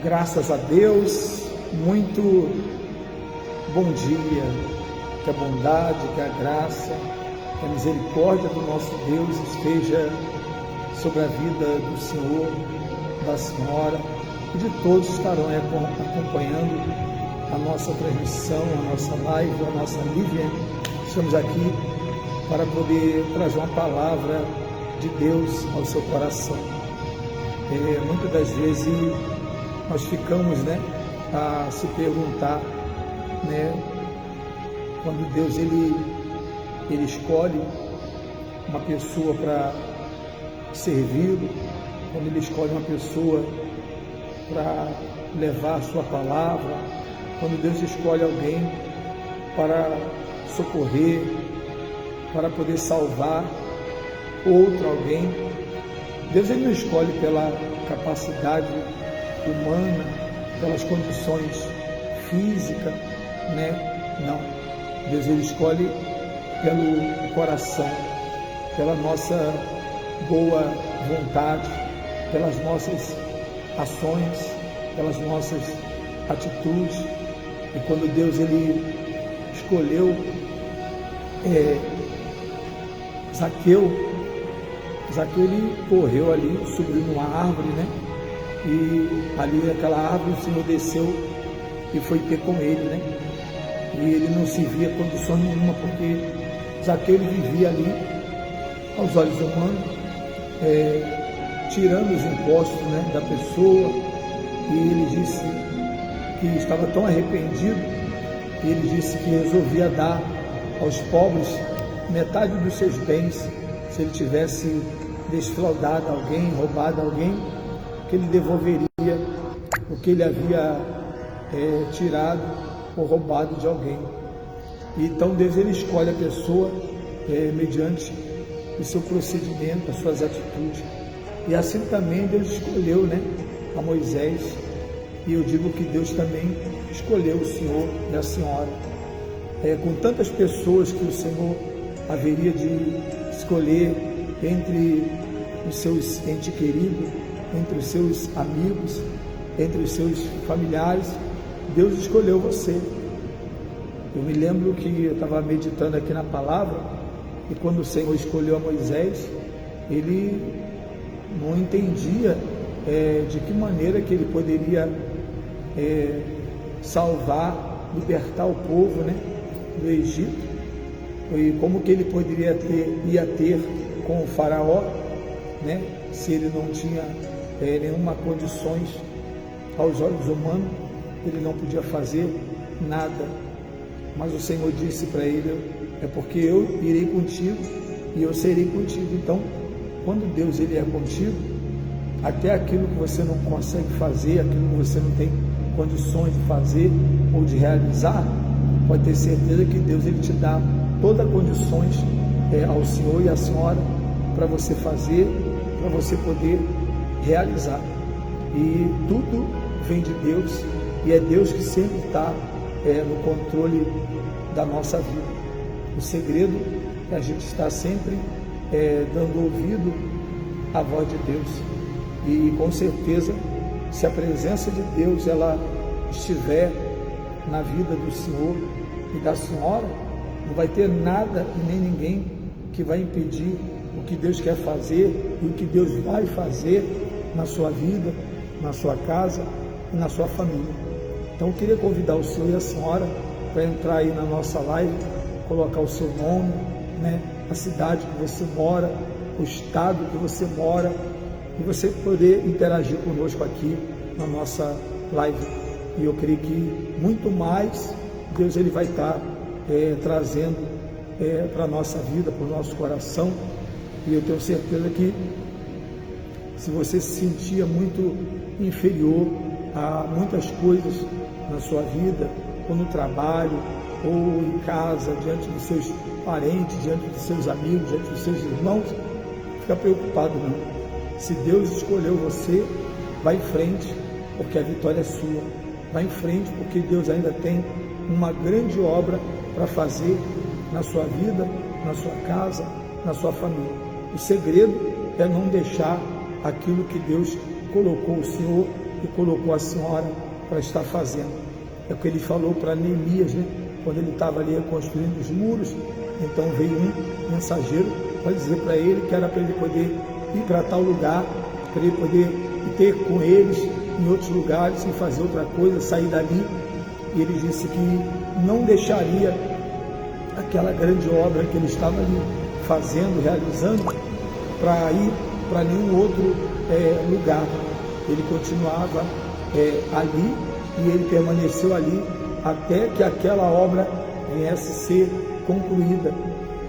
Graças a Deus, muito bom dia, que a bondade, que a graça, que a misericórdia do nosso Deus esteja sobre a vida do Senhor, da Senhora e de todos que estarão acompanhando a nossa transmissão, a nossa live, a nossa Lívia. Estamos aqui para poder trazer uma palavra de Deus ao seu coração. Muitas das vezes nós ficamos a se perguntar, quando Deus ele escolhe uma pessoa para servi-lo, quando Ele escolhe uma pessoa para levar a sua palavra, quando Deus escolhe alguém para socorrer, para poder salvar outro alguém. Deus ele não escolhe pela capacidade humana, pelas condições físicas, Não. Deus ele escolhe pelo coração, pela nossa boa vontade, pelas nossas ações, pelas nossas atitudes. E quando Deus ele escolheu Zaqueu ele correu ali, subiu numa árvore, E ali naquela árvore o Senhor desceu e foi ter com ele, E ele não se via condição nenhuma, porque Zaqueu ele vivia ali, aos olhos humanos, tirando os impostos da pessoa, e ele disse que estava tão arrependido, e ele disse que resolvia dar aos pobres metade dos seus bens, se ele tivesse desfraudado alguém, roubado alguém, que ele devolveria o que ele havia tirado ou roubado de alguém. E então Deus ele escolhe a pessoa mediante o seu procedimento, as suas atitudes. E assim também Deus escolheu a Moisés, e eu digo que Deus também escolheu o Senhor e a Senhora. Com tantas pessoas que o Senhor haveria de escolher entre os seus entes queridos, entre os seus amigos, entre os seus familiares, Deus escolheu você. Eu me lembro que eu estava meditando aqui na palavra, e quando o Senhor escolheu a Moisés, ele não entendia de que maneira que ele poderia salvar, libertar o povo do Egito, e como que ele ia ter com o faraó, se ele não tinha nenhuma condições aos olhos humanos, ele não podia fazer nada. Mas o Senhor disse para ele: é porque eu irei contigo e eu serei contigo. Então, quando Deus ele é contigo, até aquilo que você não consegue fazer, aquilo que você não tem condições de fazer ou de realizar, pode ter certeza que Deus ele te dá todas as condições ao Senhor e à Senhora para você fazer, para você poder realizar. E tudo vem de Deus, e é Deus que sempre está no controle da nossa vida. O segredo é a gente estar sempre dando ouvido à voz de Deus. E com certeza, se a presença de Deus ela estiver na vida do Senhor e da Senhora, não vai ter nada e nem ninguém que vai impedir o que Deus quer fazer e o que Deus vai fazer na sua vida, na sua casa e na sua família. Então eu queria convidar o Senhor e a Senhora para entrar aí na nossa live, colocar o seu nome, a cidade que você mora, o estado que você mora, e você poder interagir conosco aqui na nossa live. E eu creio que muito mais Deus ele vai estar trazendo para a nossa vida, para o nosso coração. E eu tenho certeza que se você se sentia muito inferior a muitas coisas na sua vida, ou no trabalho, ou em casa, diante dos seus parentes, diante dos seus amigos, diante dos seus irmãos, não fica preocupado não. Se Deus escolheu você, vai em frente, porque a vitória é sua. Vai em frente, porque Deus ainda tem uma grande obra para fazer na sua vida, na sua casa, na sua família. O segredo é não deixar aquilo que Deus colocou o Senhor e colocou a senhora para estar fazendo. É o que ele falou para Neemias, né? Quando ele estava ali reconstruindo os muros. Então veio um mensageiro para dizer para ele que era para ele poder ir para tal lugar, para ele poder ter com eles em outros lugares e fazer outra coisa, sair dali. E ele disse que não deixaria aquela grande obra que ele estava ali fazendo, realizando, para ir para nenhum outro lugar. Ele continuava ali e ele permaneceu ali até que aquela obra viesse ser concluída,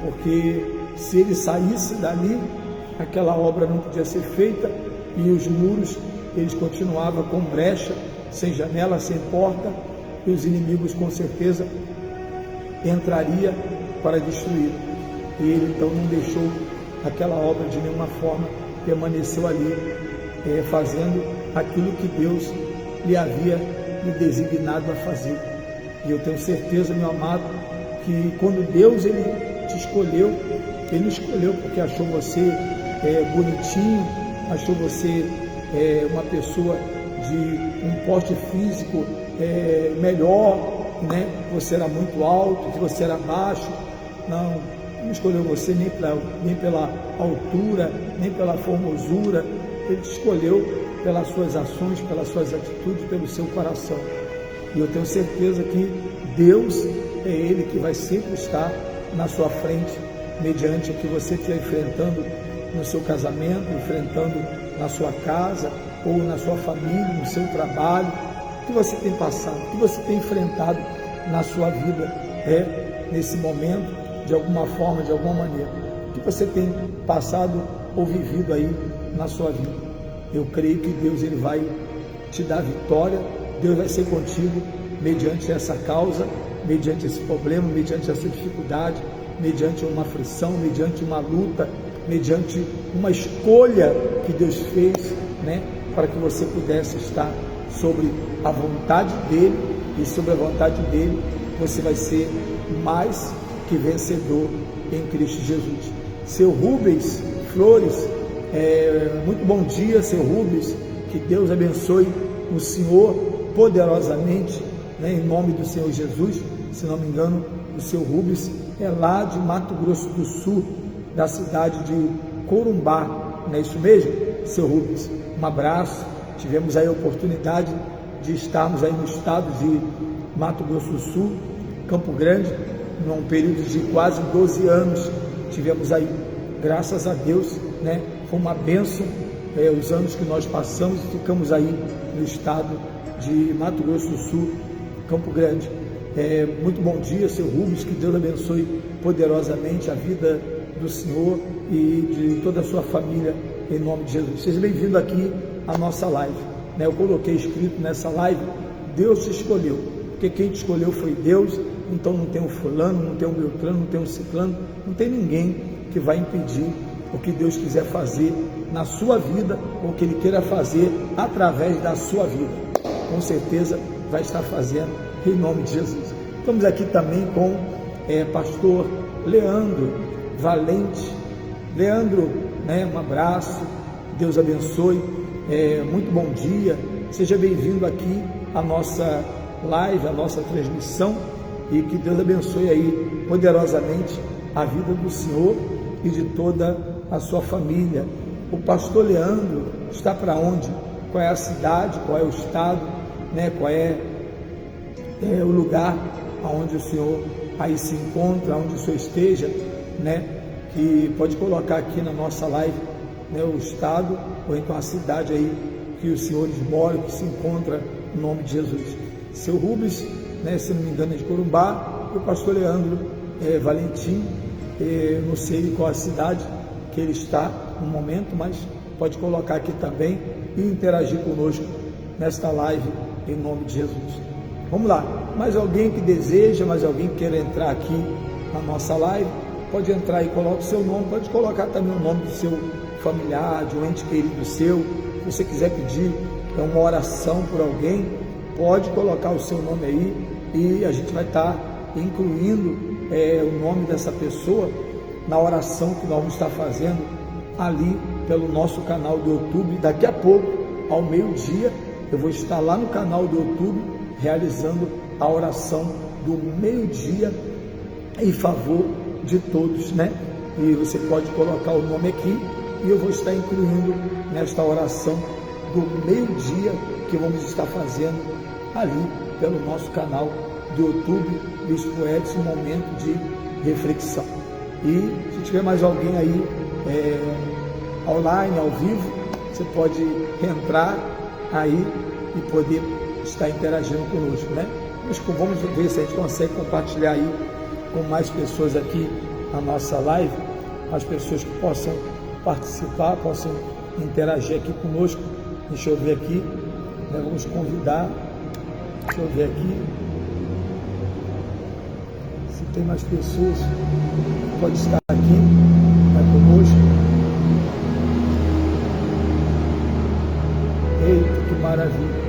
porque se ele saísse dali, aquela obra não podia ser feita e os muros, eles continuavam com brecha, sem janela, sem porta, e os inimigos com certeza entraria para destruir. E ele então não deixou aquela obra de nenhuma forma, permaneceu ali fazendo aquilo que Deus lhe havia lhe designado a fazer. E eu tenho certeza, meu amado, que quando Deus ele te escolheu, ele não escolheu porque achou você bonitinho, achou você uma pessoa de um porte físico melhor, né? Você era muito alto, que você era baixo. Não escolheu você nem pela altura, nem pela formosura. Ele te escolheu pelas suas ações, pelas suas atitudes, pelo seu coração. E eu tenho certeza que Deus é Ele que vai sempre estar na sua frente, mediante o que você estiver enfrentando no seu casamento, enfrentando na sua casa, ou na sua família, no seu trabalho, o que você tem passado, o que você tem enfrentado na sua vida, nesse momento, de alguma forma, de alguma maneira, o que você tem passado ou vivido aí na sua vida. Eu creio que Deus ele vai te dar vitória, Deus vai ser contigo mediante essa causa, mediante esse problema, mediante essa dificuldade, mediante uma aflição, mediante uma luta, mediante uma escolha que Deus fez, né, para que você pudesse estar sobre a vontade dEle, e sobre a vontade dEle você vai ser mais que vencedor em Cristo Jesus. Seu Rubens Flores, muito bom dia, seu Rubens, que Deus abençoe o senhor poderosamente, né, em nome do Senhor Jesus. Se não me engano, o seu Rubens é lá de Mato Grosso do Sul, da cidade de Corumbá, não é isso mesmo, seu Rubens? Um abraço. Tivemos aí a oportunidade de estarmos aí no estado de Mato Grosso do Sul, Campo Grande, num período de quase 12 anos, tivemos aí, graças a Deus, né, foi uma bênção, os anos que nós passamos e ficamos aí no estado de Mato Grosso do Sul, Campo Grande. Muito bom dia, seu Rubens, que Deus abençoe poderosamente a vida do senhor e de toda a sua família, em nome de Jesus. Seja bem-vindo aqui à nossa live, né? Eu coloquei escrito nessa live, Deus te escolheu, porque quem te escolheu foi Deus. Então não tem um fulano, não tem um beltrano, não tem um ciclano, não tem ninguém que vai impedir o que Deus quiser fazer na sua vida, ou que Ele queira fazer através da sua vida. Com certeza vai estar fazendo, em nome de Jesus. Estamos aqui também com pastor Leandro Valente. Leandro, né, um abraço, Deus abençoe, muito bom dia, seja bem-vindo aqui à nossa live, à nossa transmissão, e que Deus abençoe aí poderosamente a vida do senhor e de toda a sua família. O pastor Leandro está para onde? Qual é a cidade? Qual é o estado? Né? Qual é o lugar onde o senhor aí se encontra, onde o senhor esteja, né? Que pode colocar aqui na nossa live, né, o estado ou então a cidade aí que os senhores moram, que se encontra, no nome de Jesus. Seu Rubens, né, se não me engano é de Corumbá, e o pastor Leandro Valentim, não sei qual a cidade que ele está no momento, mas pode colocar aqui também e interagir conosco nesta live, em nome de Jesus. Vamos lá, mais alguém que deseja, mais alguém que queira entrar aqui na nossa live, pode entrar e coloca o seu nome, pode colocar também o nome do seu familiar, de um ente querido seu. Se você quiser pedir uma oração por alguém, pode colocar o seu nome aí e a gente vai estar incluindo o nome dessa pessoa na oração que nós vamos estar fazendo ali pelo nosso canal do YouTube. Daqui a pouco, ao meio-dia, eu vou estar lá no canal do YouTube realizando a oração do meio-dia em favor de todos, né? E você pode colocar o nome aqui e eu vou estar incluindo nesta oração do meio-dia que vamos estar fazendo ali pelo nosso canal do YouTube, Bispo Edson, momento de reflexão. E se tiver mais alguém aí online, ao vivo, você pode entrar aí e poder estar interagindo conosco, né? Vamos ver se a gente consegue compartilhar aí com mais pessoas aqui na nossa live, as pessoas que possam participar, possam interagir aqui conosco. Deixa eu ver aqui, né? Vamos convidar, deixa eu ver aqui, se tem mais pessoas que podem estar aqui, conosco. Eita, que maravilha!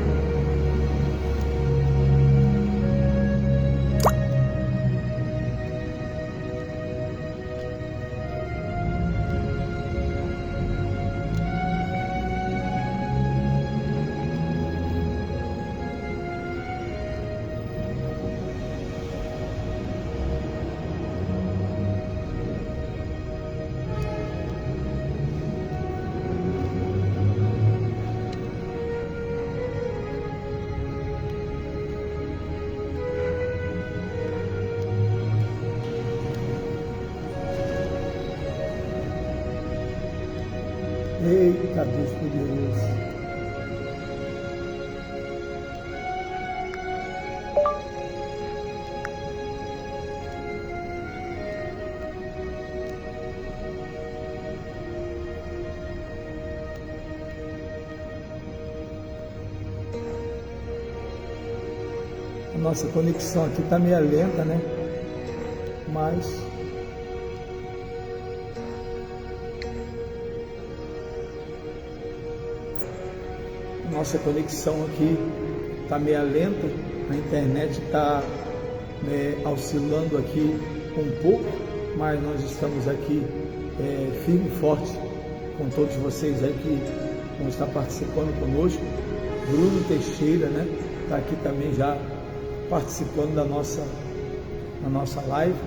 Eita, Deus poderoso. A nossa conexão aqui está meio lenta, né? Mas nossa conexão aqui está meio lenta, a internet está oscilando aqui um pouco, mas nós estamos aqui firme e forte com todos vocês aí que vão estar participando conosco. Bruno Teixeira, né, está aqui também já participando da nossa live,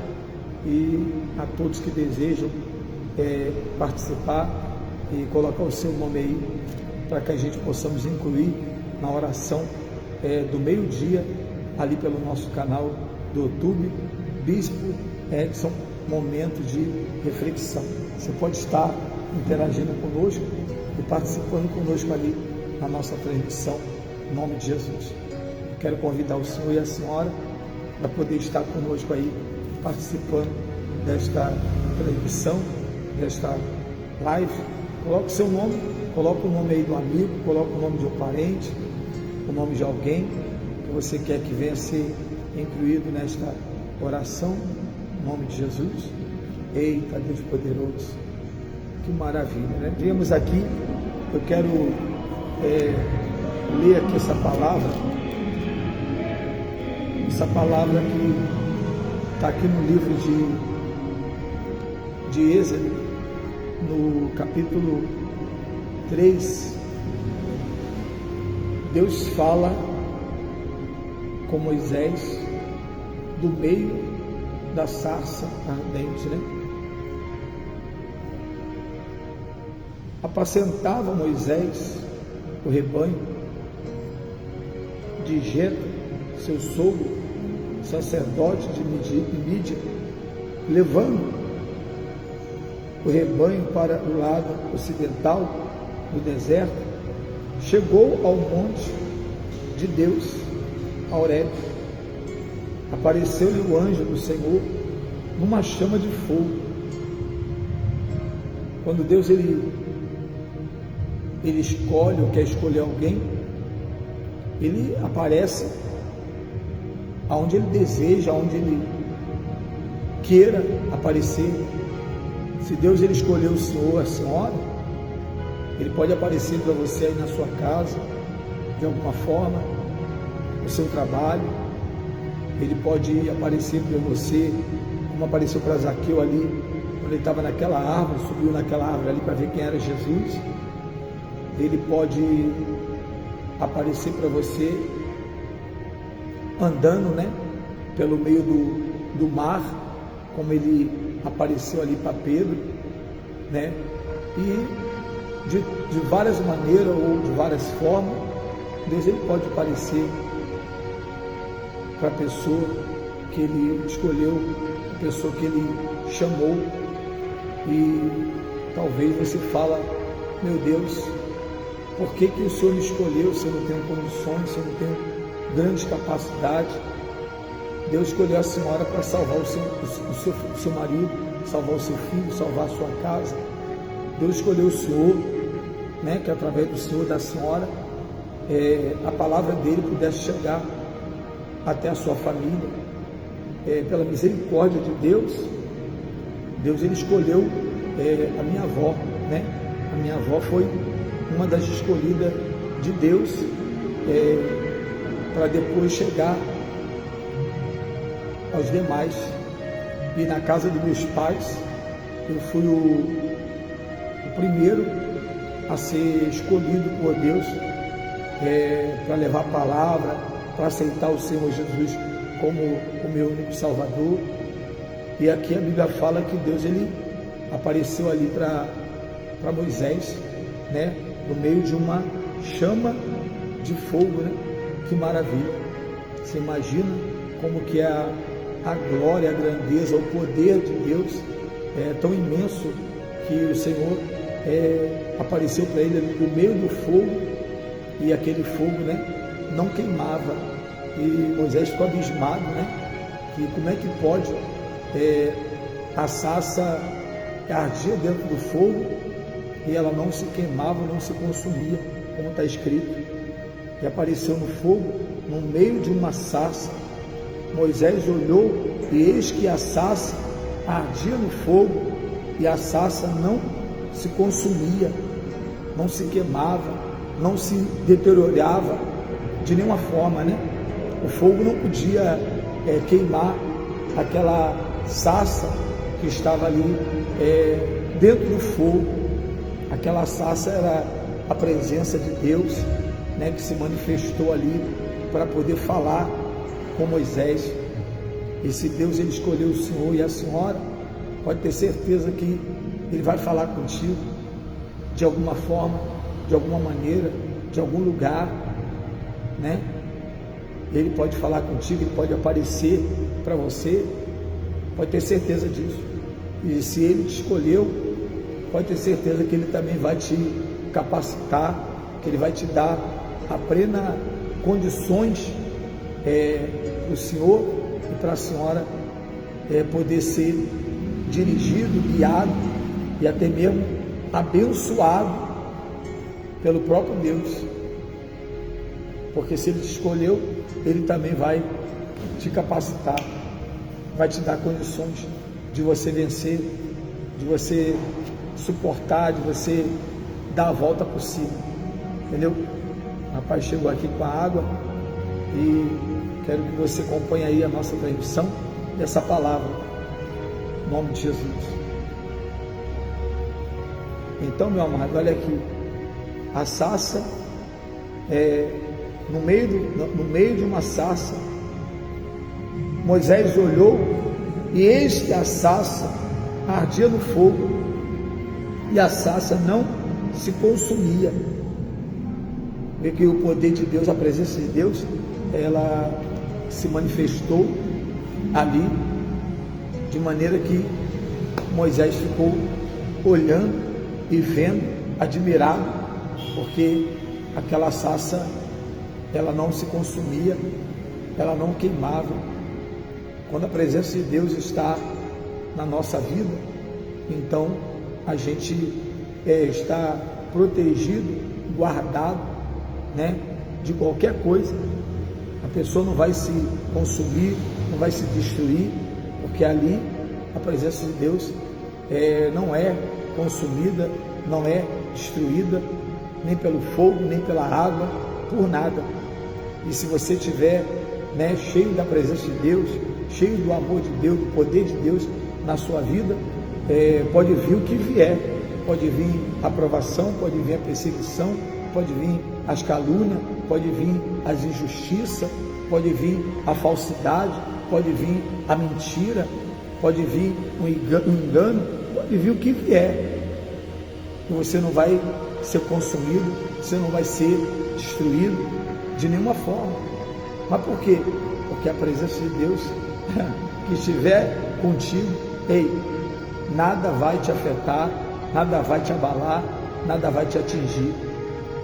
e a todos que desejam participar e colocar o seu nome aí, para que a gente possamos incluir na oração do meio-dia, ali pelo nosso canal do YouTube, Bispo Edson, momento de reflexão. Você pode estar interagindo conosco e participando conosco ali na nossa transmissão, em nome de Jesus. Eu quero convidar o senhor e a senhora para poder estar conosco aí, participando desta transmissão, desta live. Coloque o seu nome, coloque o nome aí do amigo, coloque o nome de um parente, o nome de alguém que você quer que venha ser incluído nesta oração, em nome de Jesus. Eita, Deus poderoso, que maravilha, né? Viemos aqui, eu quero ler aqui essa palavra que está aqui no livro de Êxodo, no capítulo 3, Deus fala com Moisés do meio da sarça ardente, né? Apacentava Moisés o rebanho de Jetro, seu sogro, sacerdote de Mídia, levando o rebanho para o lado ocidental do deserto. Chegou ao monte de Deus, a Horebe. Apareceu-lhe o anjo do Senhor numa chama de fogo. Quando Deus ele escolhe ou quer escolher alguém, ele aparece aonde ele deseja, aonde ele queira aparecer. Se Deus ele escolheu o senhor, a senhora, ele pode aparecer para você aí na sua casa, de alguma forma, no seu trabalho. Ele pode aparecer para você, como apareceu para Zaqueu ali, quando ele estava naquela árvore, subiu naquela árvore ali para ver quem era Jesus. Ele pode aparecer para você andando, né, pelo meio do mar, como ele apareceu ali para Pedro, né? E de várias maneiras ou de várias formas, Deus ele pode aparecer para a pessoa que ele escolheu, a pessoa que ele chamou, e talvez você fala: meu Deus, por que o Senhor me escolheu se eu não tenho condições, se eu não tenho grande capacidade? Deus escolheu a senhora para salvar o seu marido, salvar o seu filho, salvar a sua casa. Deus escolheu o Senhor, né, que através do Senhor, da senhora, a palavra dele pudesse chegar até a sua família. Pela misericórdia de Deus, ele escolheu a minha avó, né? A minha avó foi uma das escolhidas de Deus para depois chegar aos demais. E na casa dos meus pais, eu fui o primeiro a ser escolhido por Deus para levar a palavra, para aceitar o Senhor Jesus como o meu único Salvador. E aqui a Bíblia fala que Deus ele apareceu ali para Moisés, né, no meio de uma chama de fogo, né? Que maravilha! Você imagina como que é a glória, a grandeza, o poder de Deus é tão imenso que o Senhor apareceu para ele ali no meio do fogo, e aquele fogo, né, não queimava. E Moisés ficou abismado, né? Que como é que pode a sarça ardia dentro do fogo e ela não se queimava, não se consumia, como está escrito. E apareceu no fogo, no meio de uma sarça. Moisés olhou e eis que a sarça ardia no fogo e a sarça não se consumia, não se queimava, não se deteriorava de nenhuma forma, né? O fogo não podia queimar aquela sarça que estava ali dentro do fogo. Aquela sarça era a presença de Deus, né, que se manifestou ali para poder falar com Moisés. Esse Deus ele escolheu o Senhor e a senhora, pode ter certeza que ele vai falar contigo de alguma forma, de alguma maneira, de algum lugar, né? Ele pode falar contigo, ele pode aparecer para você, pode ter certeza disso. E se ele te escolheu, pode ter certeza que ele também vai te capacitar, que ele vai te dar a plena condições para o Senhor e para a senhora poder ser dirigido, guiado e até mesmo abençoado pelo próprio Deus. Porque se ele te escolheu, ele também vai te capacitar, vai te dar condições de você vencer, de você suportar, de você dar a volta por cima, entendeu? O rapaz chegou aqui com a água e quero que você acompanhe aí a nossa transmissão dessa palavra, em nome de Jesus. Então, meu amado, olha aqui, a sarça no meio de uma sarça, Moisés olhou e eis que a sarça ardia no fogo e a sarça não se consumia. Vê que o poder de Deus, a presença de Deus, ela se manifestou ali, de maneira que Moisés ficou olhando e vendo, admirado, porque aquela sarça ela não se consumia, ela não queimava. Quando a presença de Deus está na nossa vida, então a gente está protegido, guardado, né, de qualquer coisa. A pessoa não vai se consumir, não vai se destruir, porque ali a presença de Deus não é consumida, não é destruída, nem pelo fogo, nem pela água, por nada. E se você estiver, né, cheio da presença de Deus, cheio do amor de Deus, do poder de Deus na sua vida, pode vir o que vier, pode vir a provação, pode vir a perseguição, pode vir as calúnias, pode vir as injustiças, pode vir a falsidade, pode vir a mentira, pode vir um engano, pode vir o que vier. E você não vai ser consumido, você não vai ser destruído de nenhuma forma. Mas por quê? Porque a presença de Deus que estiver contigo, ei, nada vai te afetar, nada vai te abalar, nada vai te atingir.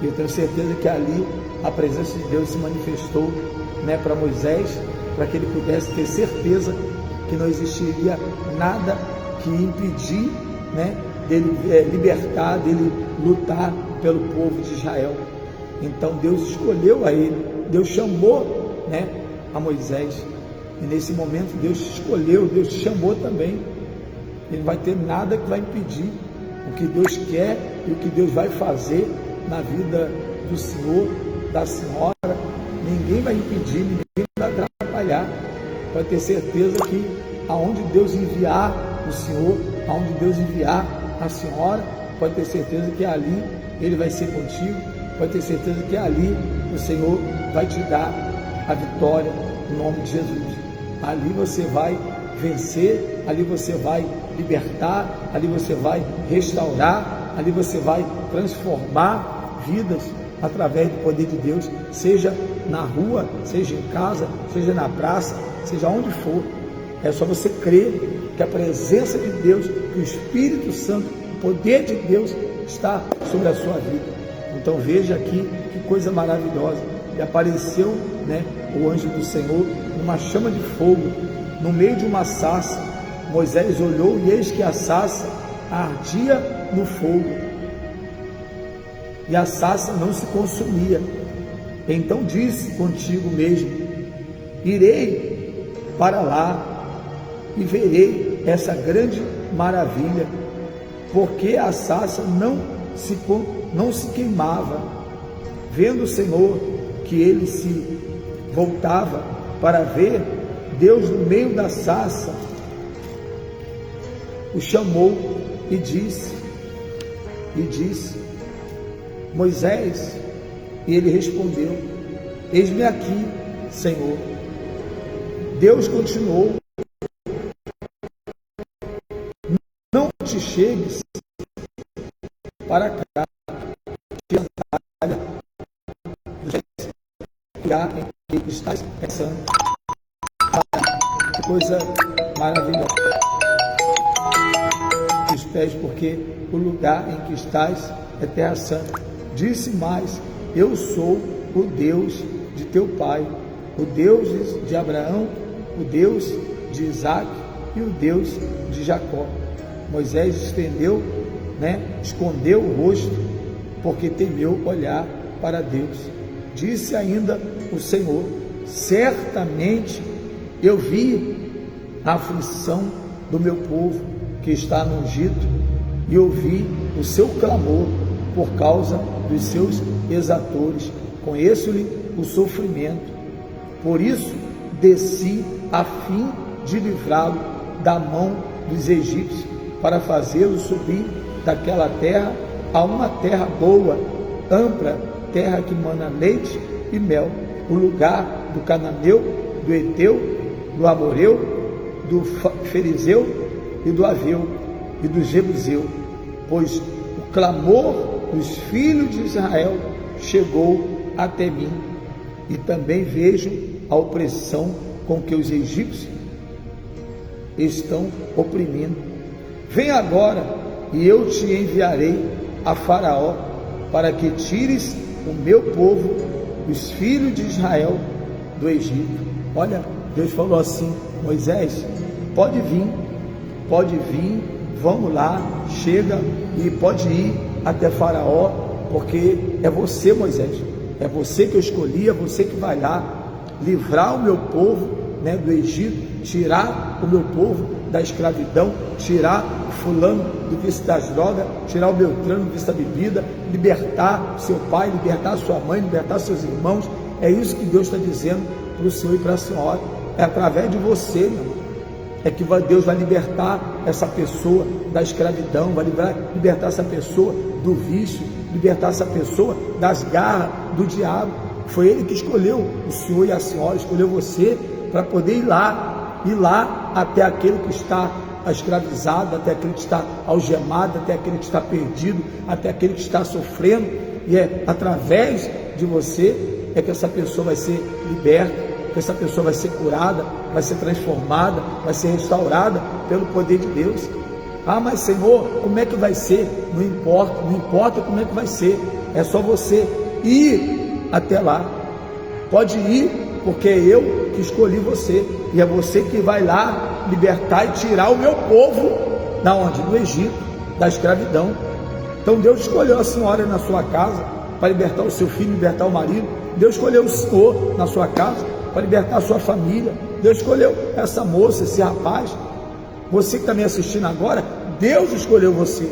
E eu tenho certeza que ali a presença de Deus se manifestou, né, para Moisés, para que ele pudesse ter certeza que não existiria nada que impedir, né, dele libertar, dele lutar pelo povo de Israel. Então Deus escolheu a ele, Deus chamou, né, a Moisés, e nesse momento Deus te escolheu, Deus te chamou também. Ele não vai ter nada que vai impedir o que Deus quer e o que Deus vai fazer na vida do Senhor, da senhora. Ninguém vai impedir, ninguém vai atrapalhar. Pode ter certeza que aonde Deus enviar o Senhor, aonde Deus enviar a senhora, pode ter certeza que ali Ele vai ser contigo, pode ter certeza que ali o Senhor vai te dar a vitória no nome de Jesus. Ali você vai vencer, ali você vai libertar, ali você vai restaurar, ali você vai transformar vidas através do poder de Deus, seja na rua, seja em casa, seja na praça, seja onde for. É só você crer que a presença de Deus, que o Espírito Santo, o poder de Deus está sobre a sua vida. Então veja aqui que coisa maravilhosa. E apareceu, né, o anjo do Senhor numa chama de fogo, no meio de uma sarça. Moisés olhou e eis que a sarça ardia no fogo, e a sarça não se consumia. Então disse contigo mesmo: irei para lá e verei essa grande maravilha, porque a sarça não se queimava. Vendo o Senhor que ele se voltava para ver, Deus no meio da sarça o chamou e disse: Moisés. E ele respondeu: eis-me aqui, Senhor. Deus continuou: não te chegues para cá, em que estás pensando. Que coisa maravilhosa. Os pés, porque o lugar em que estás é terra santa. Disse mais: eu sou o Deus de teu pai, o Deus de Abraão, o Deus de Isaac e o Deus de Jacó. Moisés escondeu o rosto, porque temeu olhar para Deus. Disse ainda o Senhor: certamente eu vi a aflição do meu povo que está no Egito, e ouvi o seu clamor por causa dos seus exatores. Conheço-lhe o sofrimento. Por isso desci a fim de livrá-lo da mão dos egípcios, para fazê-lo subir daquela terra a uma terra boa, ampla, terra que mana leite e mel, o lugar do cananeu, do Eteu, do Amoreu, do Ferizeu e do Aveu e do Jebuseu, pois o clamor dos filhos de Israel chegou até mim, e também vejo a opressão com que os egípcios estão oprimindo. Vem agora, e eu te enviarei a Faraó, para que tires o meu povo, os filhos de Israel, do Egito. Olha, Deus falou assim: Moisés, pode vir, vamos lá, chega e pode ir até Faraó, porque é você, Moisés, é você que eu escolhi, é você que vai lá livrar o meu povo, né, do Egito, tirar o meu povo da escravidão, tirar o fulano do vício das drogas, tirar o Beltrano do vício da bebida, libertar seu pai, libertar sua mãe, libertar seus irmãos. É isso que Deus está dizendo para o Senhor e para a senhora. É através de você, meu irmão, é que Deus vai libertar essa pessoa da escravidão, vai libertar essa pessoa do vício, libertar essa pessoa das garras do diabo. Foi ele que escolheu o senhor e a senhora, escolheu você para poder ir lá até aquele que está escravizado, até aquele que está algemado, até aquele que está perdido, até aquele que está sofrendo. E é através de você que essa pessoa vai ser liberta, que essa pessoa vai ser curada, vai ser transformada, vai ser restaurada pelo poder de Deus. Ah, mas Senhor, como é que vai ser? Não importa como é que vai ser, é só você ir até lá. Pode ir, porque é eu que escolhi você, e é você que vai lá libertar e tirar o meu povo da onde? Do Egito, da escravidão. Então Deus escolheu a senhora na sua casa para libertar o seu filho, libertar o marido. Deus escolheu o senhor na sua casa para libertar a sua família. Deus escolheu essa moça, esse rapaz. Você que está me assistindo agora, Deus escolheu você.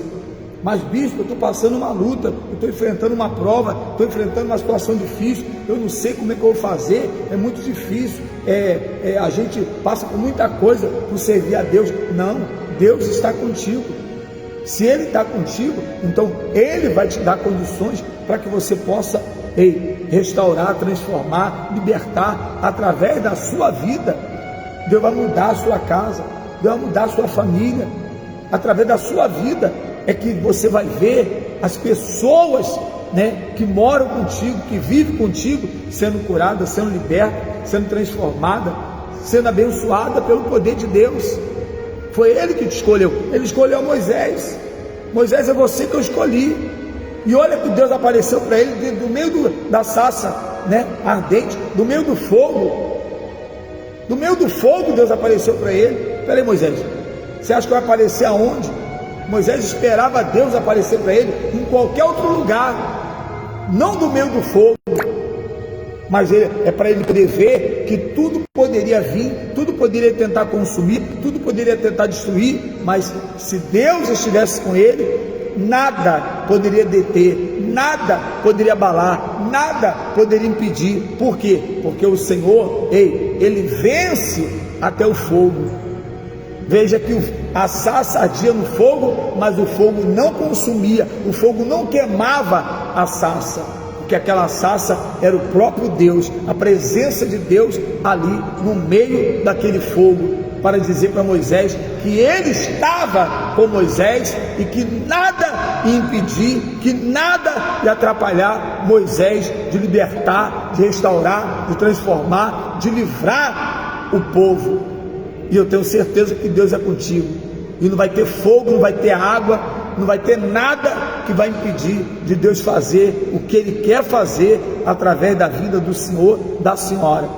Mas bispo, eu estou passando uma luta, eu estou enfrentando uma prova, estou enfrentando uma situação difícil, eu não sei como é que eu vou fazer, é muito difícil, a gente passa por muita coisa por servir a Deus. Não, Deus está contigo. Se Ele está contigo, então Ele vai te dar condições para que você possa restaurar, transformar, libertar através da sua vida. Deus vai mudar a sua casa, Deus vai mudar a sua família. Através da sua vida é que você vai ver as pessoas, que moram contigo, que vivem contigo, sendo curada, sendo liberta, sendo transformada, sendo abençoada pelo poder de Deus. Foi Ele que te escolheu. Ele escolheu Moisés. Moisés, é você que eu escolhi. E olha que Deus apareceu para ele do meio da sarça ardente, do meio do fogo. Do meio do fogo Deus apareceu para ele. Peraí, Moisés, você acha que vai aparecer aonde? Moisés esperava Deus aparecer para ele em qualquer outro lugar, não do meio do fogo, mas é para ele poder ver que tudo poderia vir, tudo poderia tentar consumir, tudo poderia tentar destruir, mas se Deus estivesse com ele, nada poderia deter, nada poderia abalar, nada poderia impedir. Por quê? Porque o Senhor, Ele vence até o fogo. Veja que a sarça ardia no fogo, mas o fogo não consumia, o fogo não queimava a sarça, porque aquela sarça era o próprio Deus, a presença de Deus ali no meio daquele fogo, para dizer para Moisés que ele estava com Moisés e que nada ia impedir, que nada ia atrapalhar Moisés de libertar, de restaurar, de transformar, de livrar o povo. E eu tenho certeza que Deus é contigo, e não vai ter fogo, não vai ter água, não vai ter nada que vai impedir de Deus fazer o que Ele quer fazer através da vida do Senhor, da senhora.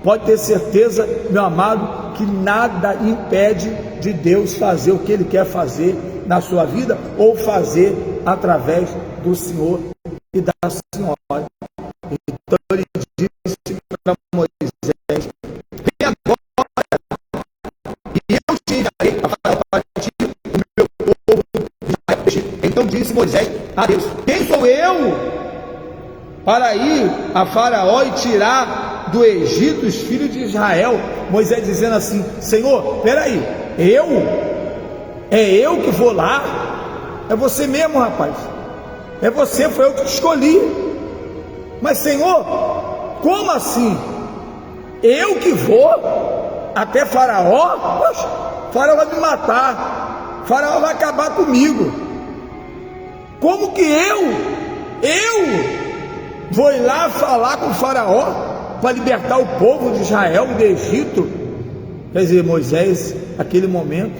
Pode ter certeza, meu amado, que nada impede de Deus fazer o que Ele quer fazer na sua vida, ou fazer através do Senhor e da senhora. Então Ele disse para Moisés: vem agora, e eu te enviarei para ti o meu povo de Israel. Então disse Moisés a Deus: quem sou eu para ir a Faraó e tirar do Egito os filhos de Israel? Moisés dizendo assim: Senhor, peraí, é eu que vou lá? É você mesmo, rapaz, é você, foi eu que te escolhi. Mas Senhor, como assim? Eu que vou até Faraó? Poxa, Faraó vai me matar, Faraó vai acabar comigo. Como que eu vou ir lá falar com o Faraó para libertar o povo de Israel do Egito? Quer dizer, Moisés, naquele momento,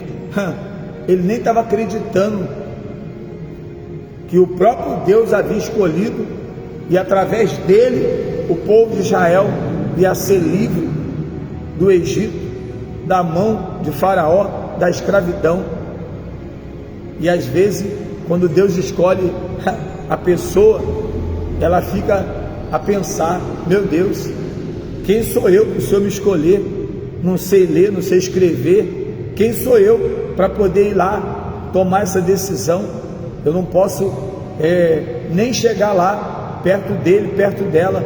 ele nem estava acreditando que o próprio Deus havia escolhido, e através dele o povo de Israel ia ser livre do Egito, da mão de Faraó, da escravidão. E às vezes, quando Deus escolhe a pessoa, ela fica a pensar: meu Deus, quem sou eu para o Senhor me escolher? Não sei ler, não sei escrever, quem sou eu para poder ir lá tomar essa decisão? Eu não posso nem chegar lá perto dele, perto dela.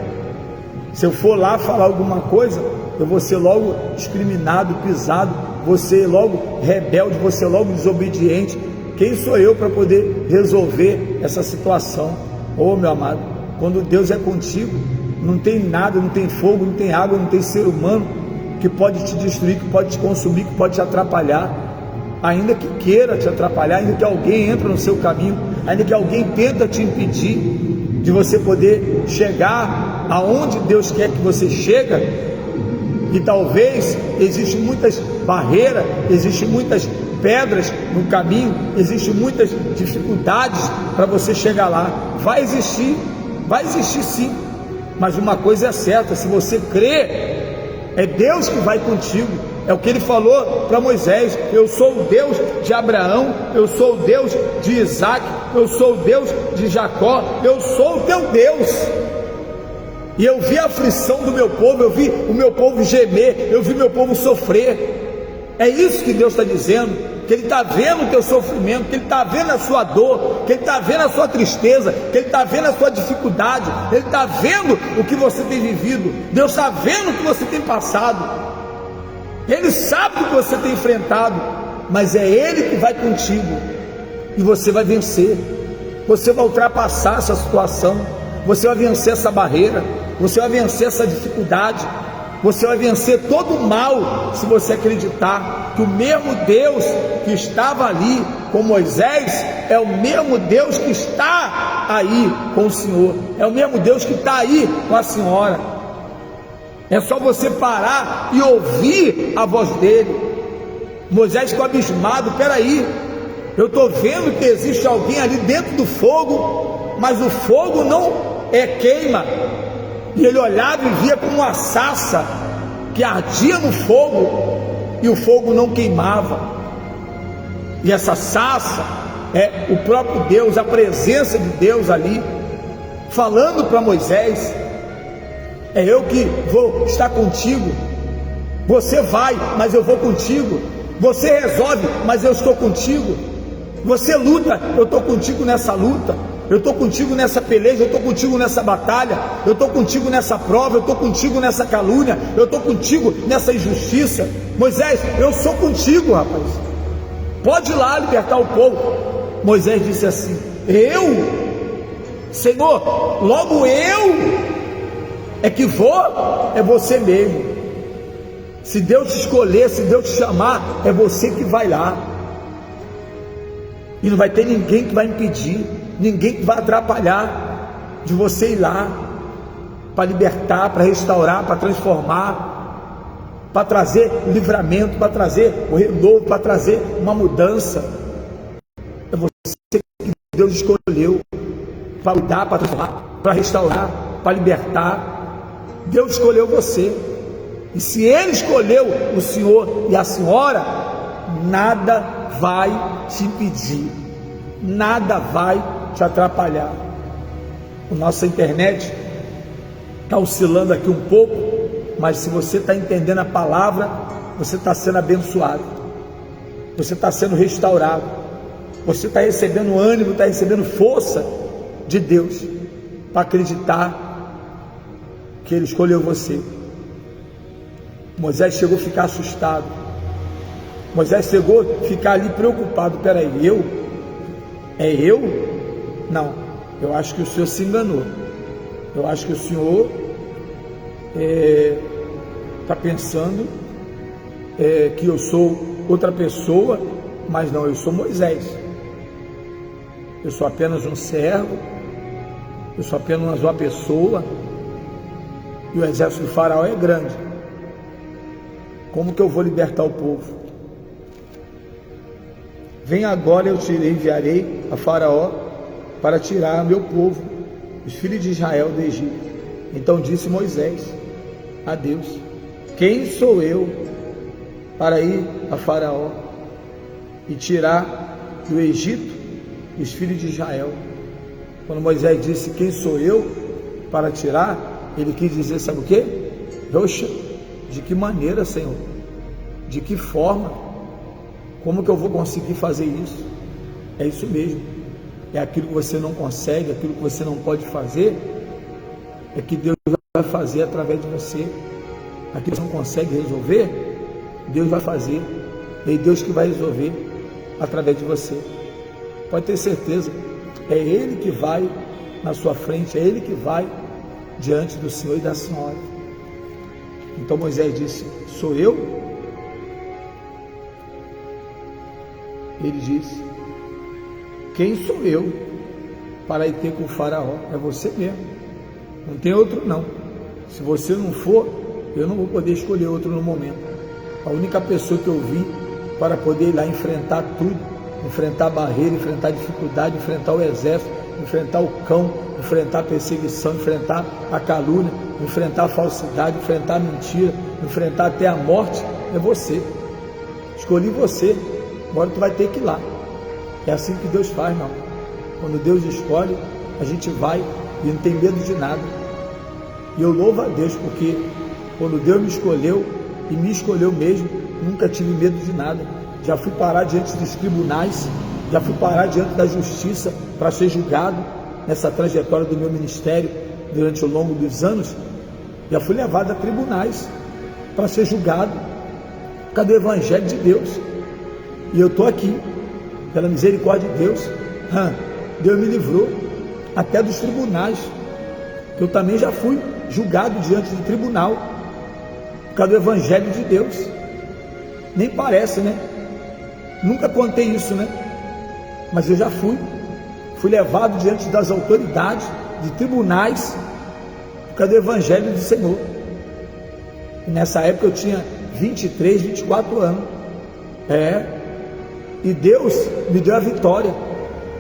Se eu for lá falar alguma coisa, eu vou ser logo discriminado, pisado, vou ser logo rebelde, vou ser logo desobediente. Quem sou eu para poder resolver essa situação? Oh, meu amado, quando Deus é contigo, não tem nada, não tem fogo, não tem água, não tem ser humano que pode te destruir, que pode te consumir, que pode te atrapalhar, ainda que queira te atrapalhar, ainda que alguém entre no seu caminho, ainda que alguém tenta te impedir de você poder chegar aonde Deus quer que você chegue. E talvez existem muitas barreiras, existem muitas pedras no caminho, existem muitas dificuldades para você chegar lá. Vai existir sim, mas uma coisa é certa: se você crê, é Deus que vai contigo. É o que ele falou para Moisés: eu sou o Deus de Abraão, eu sou o Deus de Isaac, eu sou o Deus de Jacó, eu sou o teu Deus. E eu vi a aflição do meu povo, eu vi o meu povo gemer, eu vi o meu povo sofrer. É isso que Deus está dizendo, que Ele está vendo o teu sofrimento, que Ele está vendo a sua dor, que Ele está vendo a sua tristeza, que Ele está vendo a sua dificuldade, Ele está vendo o que você tem vivido, Deus está vendo o que você tem passado, Ele sabe o que você tem enfrentado, mas é Ele que vai contigo, e você vai vencer, você vai ultrapassar essa situação, você vai vencer essa barreira, você vai vencer essa dificuldade, você vai vencer todo o mal, se você acreditar que o mesmo Deus que estava ali com Moisés é o mesmo Deus que está aí com o Senhor, é o mesmo Deus que está aí com a senhora. É só você parar e ouvir a voz dele. Moisés ficou abismado: peraí, eu estou vendo que existe alguém ali dentro do fogo, mas o fogo não queima. E ele olhava e via como uma sarça que ardia no fogo, e o fogo não queimava. E essa sarça é o próprio Deus, a presença de Deus ali, falando para Moisés: é eu que vou estar contigo, você vai, mas eu vou contigo, você resolve, mas eu estou contigo, você luta, eu estou contigo nessa luta, eu estou contigo nessa peleja, eu estou contigo nessa batalha, eu estou contigo nessa prova, eu estou contigo nessa calúnia, eu estou contigo nessa injustiça. Moisés, eu sou contigo, rapaz, pode ir lá libertar o povo. Moisés disse assim: eu? Senhor, logo eu é que vou? É você mesmo. Se Deus te escolher, se Deus te chamar, é você que vai lá, e não vai ter ninguém que vai impedir, ninguém que vai atrapalhar de você ir lá para libertar, para restaurar, para transformar, para trazer livramento, para trazer o renovo, para trazer uma mudança. É você que Deus escolheu para mudar, para transformar, para restaurar, para libertar. Deus escolheu você, e se Ele escolheu o senhor e a senhora, nada vai te impedir, nada vai te atrapalhar. A nossa internet está oscilando aqui um pouco, mas se você está entendendo a palavra, você está sendo abençoado, você está sendo restaurado, você está recebendo ânimo, está recebendo força de Deus para acreditar que Ele escolheu você. Moisés chegou a ficar assustado, Moisés chegou a ficar ali preocupado: peraí, eu? É eu? Não, eu acho que o Senhor se enganou, eu acho que o Senhor está pensando que eu sou outra pessoa, mas não, eu sou Moisés, eu sou apenas um servo, eu sou apenas uma pessoa, e o exército do faraó é grande. Como que eu vou libertar o povo? Vem agora, eu te enviarei a Faraó para tirar meu povo, os filhos de Israel, do Egito. Então disse Moisés a Deus: quem sou eu para ir a Faraó e tirar do Egito os filhos de Israel? Quando Moisés disse quem sou eu para tirar, ele quis dizer, sabe o quê? Oxa, de que maneira, Senhor? De que forma? Como que eu vou conseguir fazer isso? É isso mesmo, é aquilo que você não consegue, aquilo que você não pode fazer, é que Deus vai fazer através de você. Aquilo que você não consegue resolver, Deus vai fazer, é Deus que vai resolver através de você. Pode ter certeza, é Ele que vai na sua frente, é ele que vai diante do Senhor e da Senhora. Então Moisés disse: sou eu? Ele disse: quem sou eu para ir ter com o faraó? É você mesmo, não tem outro não. Se você não for, eu não vou poder escolher outro no momento. A única pessoa que eu vi para poder ir lá enfrentar tudo, enfrentar a barreira, enfrentar a dificuldade, enfrentar o exército, enfrentar o cão, enfrentar a perseguição, enfrentar a calúnia, enfrentar a falsidade, enfrentar a mentira, enfrentar até a morte, é você. Escolhi você, agora tu vai ter que ir lá. É assim que Deus faz, não. Quando Deus escolhe, a gente vai e não tem medo de nada. E eu louvo a Deus, porque quando Deus me escolheu, e me escolheu mesmo, nunca tive medo de nada. Já fui parar diante dos tribunais, já fui parar diante da justiça para ser julgado nessa trajetória do meu ministério durante o longo dos anos. Já fui levado a tribunais para ser julgado por causa do Evangelho de Deus. E eu estou aqui, pela misericórdia de Deus. Deus me livrou até dos tribunais. Eu também já fui julgado diante do tribunal por causa do Evangelho de Deus. Nem parece, né? Nunca contei isso, né? Mas eu já fui levado diante das autoridades, de tribunais, por causa do Evangelho do Senhor. E nessa época eu tinha 23, 24 anos. E Deus me deu a vitória.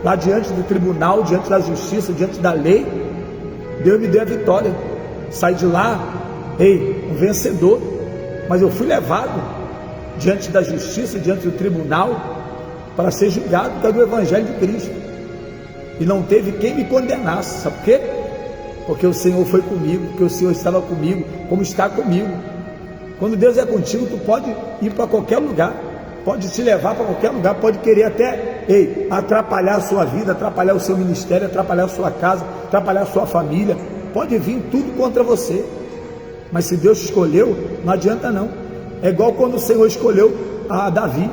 Lá diante do tribunal, diante da justiça, diante da lei, Deus me deu a vitória. Saí de lá, um vencedor. Mas eu fui levado diante da justiça, diante do tribunal, para ser julgado por causa do Evangelho de Cristo. E não teve quem me condenasse. Sabe por quê? Porque o Senhor foi comigo, porque o Senhor estava comigo, como está comigo. Quando Deus é contigo, tu pode ir para qualquer lugar, pode te levar para qualquer lugar, pode querer até atrapalhar a sua vida, atrapalhar o seu ministério, atrapalhar a sua casa, atrapalhar a sua família, pode vir tudo contra você. Mas se Deus escolheu, não adianta não. É igual quando o Senhor escolheu a Davi.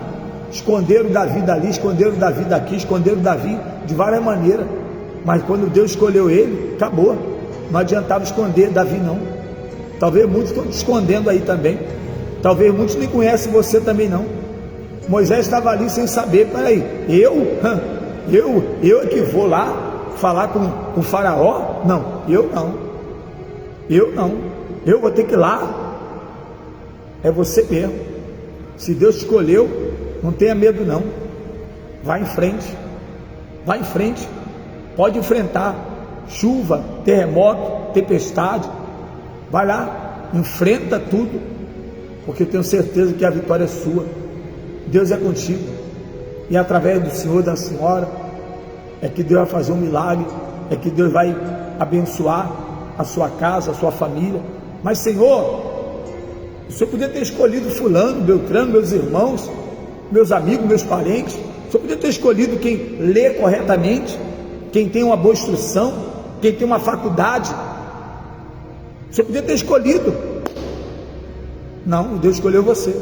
Esconderam Davi dali, esconderam Davi daqui, esconderam Davi de várias maneiras. Mas quando Deus escolheu ele, acabou. Não adiantava esconder Davi não. Talvez muitos estão te escondendo aí também. Talvez muitos nem conhecem você também não. Moisés estava ali sem saber. Peraí, eu é que vou lá falar com o faraó? Não, eu não. Eu vou ter que ir lá. É você mesmo. Se Deus escolheu, não tenha medo não. Vai em frente. Vai em frente. Pode enfrentar chuva, terremoto, tempestade. Vai lá, enfrenta tudo, porque eu tenho certeza que a vitória é sua. Deus é contigo. E através do Senhor e da Senhora é que Deus vai fazer um milagre, é que Deus vai abençoar a sua casa, a sua família. Mas Senhor, o Senhor podia ter escolhido fulano, Beltrano, meus irmãos, meus amigos, meus parentes. O Senhor podia ter escolhido quem lê corretamente, quem tem uma boa instrução, quem tem uma faculdade. O Senhor podia ter escolhido. Não, Deus escolheu você.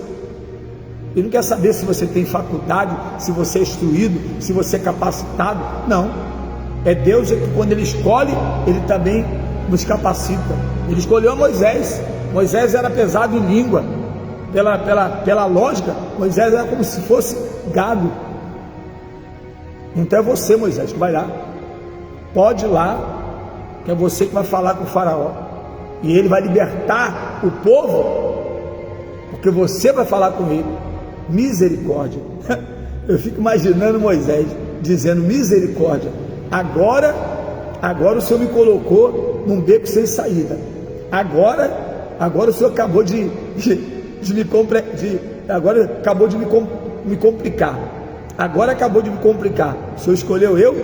Ele não quer saber se você tem faculdade, se você é instruído, se você é capacitado. Não. É Deus que quando Ele escolhe, Ele também nos capacita. Ele escolheu a Moisés. Moisés era pesado em língua. Pela lógica, Moisés era como se fosse gado. Então é você, Moisés, que vai lá. Pode ir lá, que é você que vai falar com o faraó. E ele vai libertar o povo, porque você vai falar com ele. Misericórdia. Eu fico imaginando Moisés dizendo: misericórdia, agora o Senhor me colocou num beco sem saída. Agora o Senhor acabou de me complicar. Agora acabou de me complicar. O Senhor escolheu eu?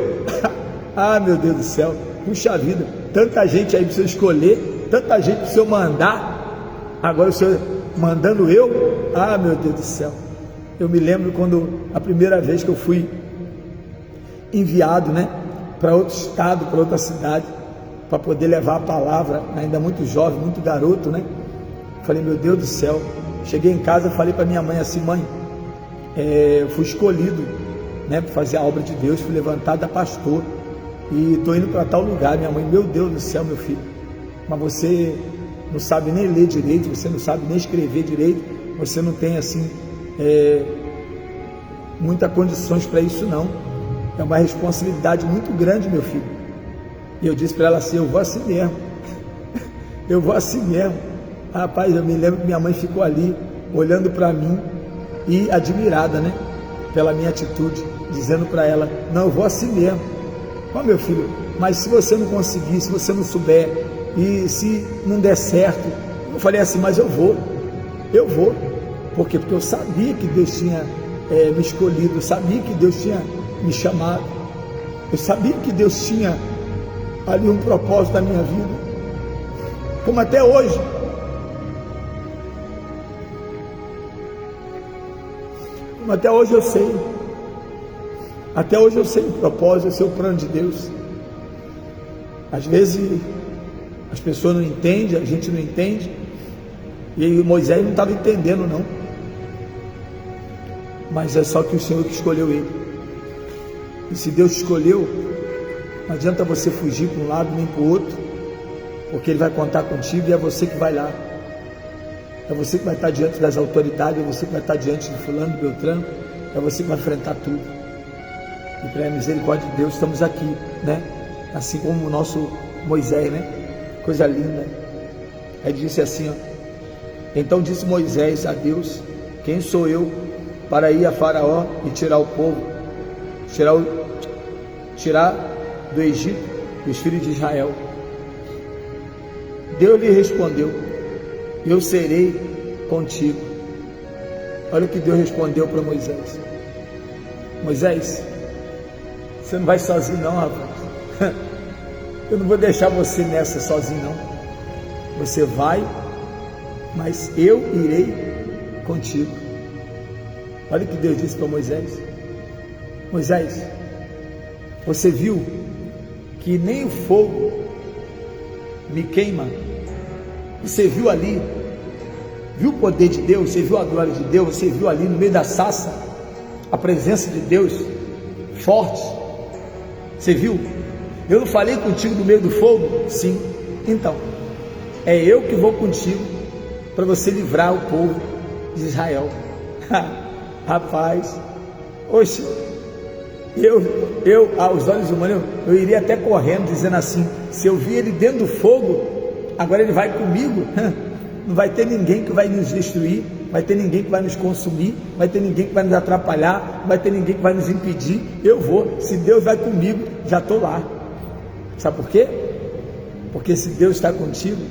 Ah, meu Deus do céu, puxa vida, tanta gente aí para o Senhor escolher, tanta gente para o Senhor mandar. Agora o Senhor mandando eu? Ah, meu Deus do céu. Eu me lembro quando a primeira vez que eu fui enviado, para outro estado, para outra cidade, para poder levar a palavra, ainda muito jovem, muito garoto, Falei, meu Deus do céu. Cheguei em casa e falei para minha mãe assim: mãe, eu fui escolhido, para fazer a obra de Deus, fui levantado a pastor. e estou indo para tal lugar. Minha mãe: meu Deus do céu, meu filho, mas você não sabe nem ler direito, você não sabe nem escrever direito, você não tem assim muitas condições para isso não, é uma responsabilidade muito grande, meu filho. E eu disse para ela assim: eu vou assim mesmo, eu vou assim mesmo. Rapaz, eu me lembro que minha mãe ficou ali olhando para mim e admirada, né, pela minha atitude, dizendo para ela: não, eu vou assim mesmo. Ó, meu filho, mas se você não conseguir, se você não souber, e se não der certo, eu falei assim: mas eu vou. Por quê? Porque eu sabia que Deus tinha me escolhido, eu sabia que Deus tinha me chamado, eu sabia que Deus tinha ali um propósito na minha vida, como até hoje. Como até hoje eu sei. Até hoje eu sei o propósito, eu sei o plano de Deus. Às vezes as pessoas não entendem, a gente não entende, e Moisés não estava entendendo não, mas é só que o Senhor que escolheu ele. E se Deus escolheu, não adianta você fugir para um lado nem para o outro, porque Ele vai contar contigo e é você que vai lá, é você que vai estar diante das autoridades, é você que vai estar diante de fulano, de Beltrano, é você que vai enfrentar tudo. E pela misericórdia de Deus estamos aqui, né? Assim como o nosso Moisés, né? Coisa linda. Aí disse assim, ó: então disse Moisés a Deus: quem sou eu para ir a Faraó e tirar o povo, tirar do Egito os filhos de Israel? Deus lhe respondeu: eu serei contigo. Olha o que Deus respondeu para Moisés: Moisés, você não vai sozinho não, rapaz. Eu não vou deixar você nessa sozinho não. Você vai, mas eu irei contigo. Olha o que Deus disse para Moisés: Moisés, você viu que nem o fogo me queima? Você viu ali, viu o poder de Deus, você viu a glória de Deus, você viu ali no meio da sarça a presença de Deus forte, você viu? Eu não falei contigo no meio do fogo? Sim. Então, é eu que vou contigo para você livrar o povo de Israel. Rapaz, oxe, aos olhos humanos, eu iria até correndo, dizendo assim: se eu vi ele dentro do fogo, agora ele vai comigo. Não vai ter ninguém que vai nos destruir, vai ter ninguém que vai nos consumir, vai ter ninguém que vai nos atrapalhar, vai ter ninguém que vai nos impedir. Eu vou, se Deus vai comigo, já estou lá. Sabe por quê? Porque se Deus está contigo,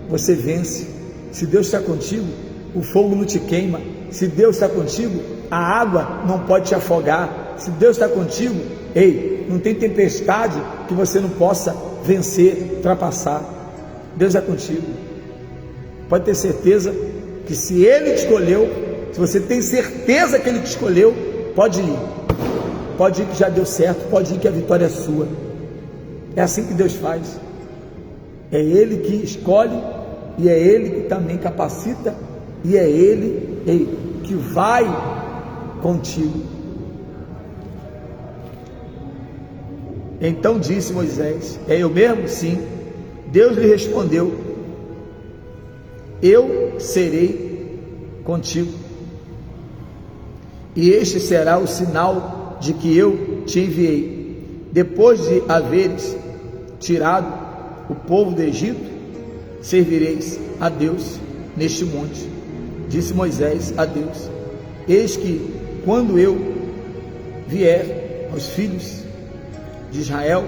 você vence. Se Deus está contigo, o fogo não te queima. Se Deus está contigo, a água não pode te afogar. Se Deus está contigo, ei, não tem tempestade que você não possa vencer, ultrapassar. Deus é contigo. Pode ter certeza que se Ele te escolheu, se você tem certeza que Ele te escolheu, pode ir que já deu certo, pode ir que a vitória é sua. É assim que Deus faz. É Ele que escolhe, e é Ele que também capacita, e é Ele que vai contigo. Então disse Moisés: é eu mesmo? Sim. Deus lhe respondeu: eu serei contigo, e este será o sinal de que eu te enviei. Depois de haveres tirado o povo do Egito, servireis a Deus neste monte. Disse Moisés a Deus: eis que quando eu vier aos filhos de Israel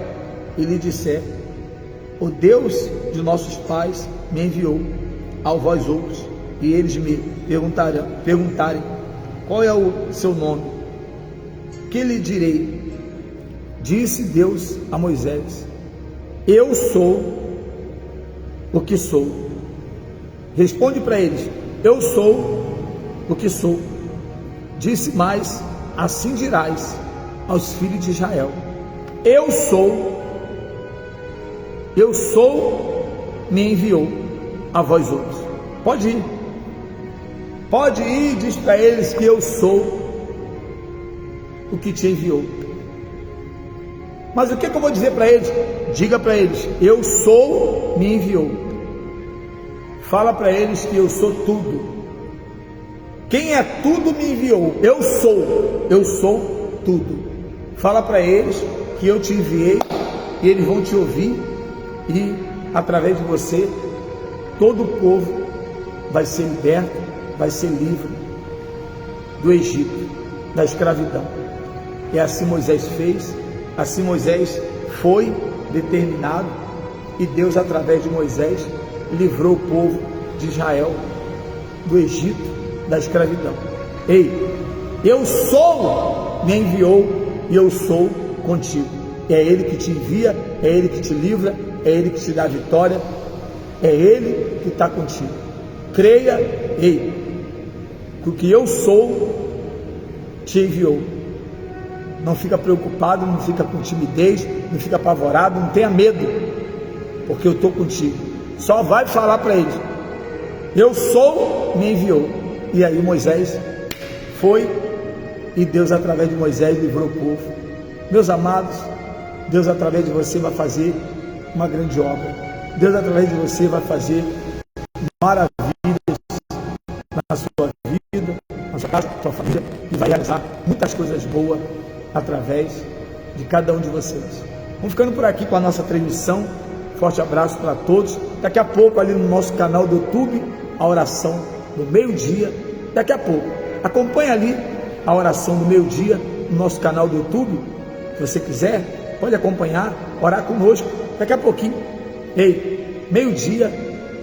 e lhe disser: o Deus de nossos pais me enviou a vós outros, e eles me perguntarem: qual é o seu nome? Que lhe direi? Disse Deus a Moisés: eu sou o que sou. Responde para eles: eu sou o que sou. Disse mais: assim dirás aos filhos de Israel: eu sou, me enviou a vós outros. Pode ir, diz para eles que eu sou o que te enviou. Mas o que eu vou dizer para eles? Diga para eles: eu sou, me enviou. Fala para eles que eu sou tudo. Quem é tudo me enviou. Eu sou tudo. Fala para eles que eu te enviei e eles vão te ouvir, e através de você todo o povo vai ser liberto, vai ser livre do Egito, da escravidão. E assim Moisés fez, assim Moisés foi determinado, e Deus, através de Moisés, livrou o povo de Israel do Egito, da escravidão. Ei, eu sou, me enviou, e eu sou contigo. É Ele que te envia, é Ele que te livra, é Ele que te dá a vitória, é Ele que está contigo. Creia, ei, que o que eu sou te enviou. Não fica preocupado, não fica com timidez, não fica apavorado, não tenha medo, porque eu estou contigo. Só vai falar para eles: eu sou, me enviou. E aí Moisés foi, e Deus, através de Moisés, livrou o povo. Meus amados, Deus, através de você, vai fazer uma grande obra. Deus, através de você, vai fazer maravilhas na sua vida, na sua casa, na sua família, e vai realizar muitas coisas boas através de cada um de vocês. Vamos ficando por aqui com a nossa transmissão. Forte abraço para todos. Daqui a pouco, ali no nosso canal do YouTube, a oração do meio-dia. Daqui a pouco, acompanha ali a oração do meio-dia no nosso canal do YouTube. Se você quiser, pode acompanhar, orar conosco. Daqui a pouquinho, ei, meio-dia,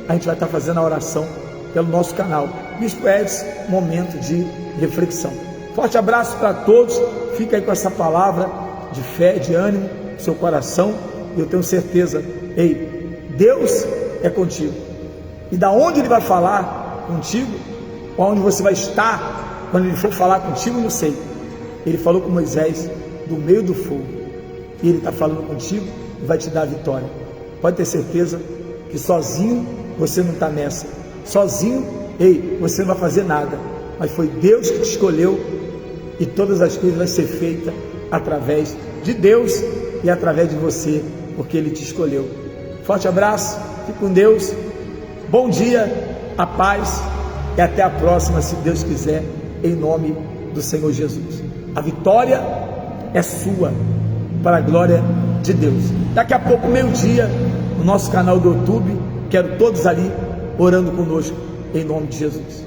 a gente vai estar fazendo a oração pelo nosso canal. Bispo Edson, momento de reflexão. Forte abraço para todos. Fica aí com essa palavra de fé, de ânimo no seu coração. E eu tenho certeza, ei, Deus é contigo. E da onde Ele vai falar contigo, ou onde você vai estar quando Ele for falar contigo, não sei. Ele falou com Moisés do meio do fogo, e Ele está falando contigo e vai te dar a vitória. Pode ter certeza que sozinho você não está nessa. Sozinho, ei, você não vai fazer nada. Mas foi Deus que te escolheu, e todas as coisas vão ser feitas através de Deus e através de você, porque Ele te escolheu. Forte abraço, fique com Deus, bom dia, a paz, e até a próxima, se Deus quiser, em nome do Senhor Jesus. A vitória é sua, para a glória de Deus. Daqui a pouco, meio-dia, no nosso canal do YouTube, quero todos ali orando conosco, em nome de Jesus.